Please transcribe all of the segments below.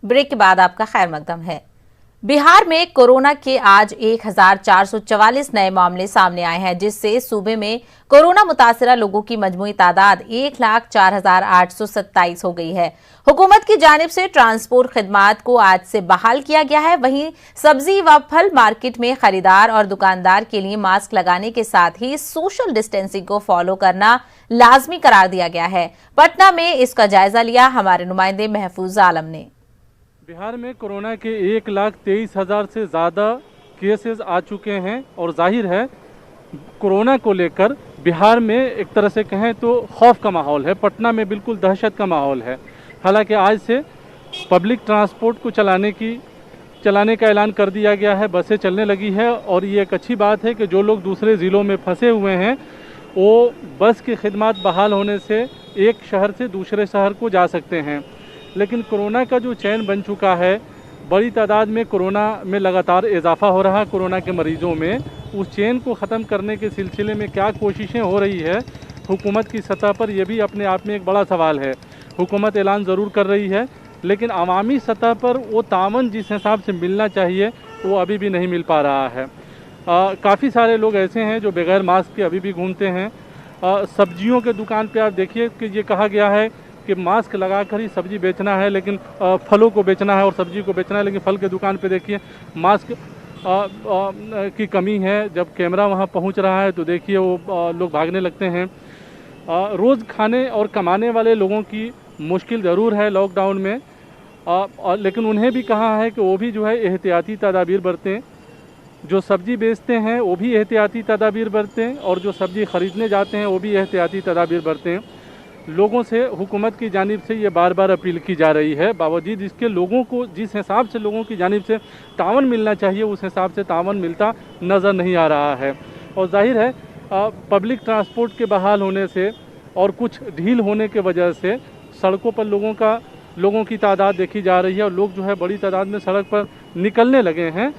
Break के बाद आपका खैर मकदम है। बिहार में कोरोना के आज 1444 नए मामले सामने आए हैं, जिससे सूबे में कोरोना मुतासरा लोगों की मजमूई तादाद 1,04,827 हो गई है। हुकूमत की जानिब से ट्रांसपोर्ट खिदमात को आज से बहाल किया गया है। वहीं सब्जी व फल मार्केट में खरीदार और दुकानदार के लिए मास्क लगाने के साथ ही सोशल डिस्टेंसिंग को फॉलो करना लाजमी करार दिया गया है। पटना में इसका जायजा लिया हमारे नुमाइंदे महफूज आलम ने। बिहार में कोरोना के 1,23,000 से ज़्यादा केसेस आ चुके हैं और जाहिर है कोरोना को लेकर बिहार में एक तरह से कहें तो खौफ का माहौल है। पटना में बिल्कुल दहशत का माहौल है। हालांकि आज से पब्लिक ट्रांसपोर्ट को चलाने का ऐलान कर दिया गया है। बसें चलने लगी है और ये एक अच्छी बात है कि जो लोग दूसरे ज़िलों में फंसे हुए हैं वो बस की खिदमत बहाल होने से एक शहर से दूसरे शहर को जा सकते हैं। लेकिन कोरोना का जो चैन बन चुका है, बड़ी तादाद में कोरोना में लगातार इजाफा हो रहा है कोरोना के मरीज़ों में, उस चैन को ख़त्म करने के सिलसिले में क्या कोशिशें हो रही है हुकूमत की सतह पर, यह भी अपने आप में एक बड़ा सवाल है। हुकूमत ऐलान ज़रूर कर रही है लेकिन अवामी सतह पर वो तावन जिस हिसाब से मिलना चाहिए वो अभी भी नहीं मिल पा रहा है। काफ़ी सारे लोग ऐसे हैं जो बग़ैर मास्क के अभी भी घूमते हैं। सब्जियों के दुकान पे आप देखिए कि ये कहा गया है कि मास्क लगाकर ही सब्जी बेचना है, लेकिन फलों को बेचना है और सब्जी को बेचना है, लेकिन फल के दुकान पे देखिए मास्क की कमी है। जब कैमरा वहाँ पहुँच रहा है तो देखिए वो लोग भागने लगते हैं। रोज़ खाने और कमाने वाले लोगों की मुश्किल ज़रूर है लॉकडाउन में, लेकिन उन्हें भी कहा है कि वो भी जो है एहतियाती तदाबीर बरतें। जो सब्ज़ी बेचते हैं वो भी एहतियाती तदाबीर बरतें और जो सब्ज़ी ख़रीदने जाते हैं वो भी एहतियाती तदाबीर बरतें। लोगों से हुकूमत की जानिब से ये बार बार अपील की जा रही है। बावजूद इसके लोगों को जिस हिसाब से लोगों की जानिब से तावन मिलना चाहिए उस हिसाब से तावन मिलता नज़र नहीं आ रहा है। और जाहिर है पब्लिक ट्रांसपोर्ट के बहाल होने से और कुछ ढील होने के वजह से सड़कों पर लोगों की तादाद देखी जा रही है और लोग जो है बड़ी तादाद में सड़क पर निकलने लगे हैं।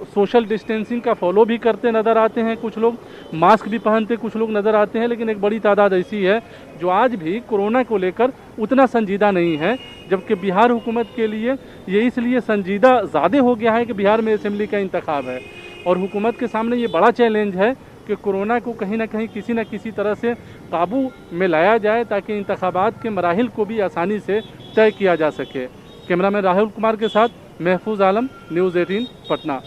सोशल डिस्टेंसिंग का फॉलो भी करते नज़र आते हैं, कुछ लोग मास्क भी पहनते कुछ लोग नज़र आते हैं, लेकिन एक बड़ी तादाद ऐसी है जो आज भी कोरोना को लेकर उतना संजीदा नहीं है। जबकि बिहार हुकूमत के लिए ये इसलिए संजीदा ज़्यादा हो गया है कि बिहार में असेंबली का इंतखाब है और हुकूमत के सामने ये बड़ा चैलेंज है कि कोरोना को कहीं ना कहीं किसी न किसी तरह से काबू में लाया जाए ताकि इंतखाबात के मराहिल को भी आसानी से तय किया जा सके। कैमरामैन राहुल कुमार के साथ महफूज आलम, न्यूज़ 18 पटना।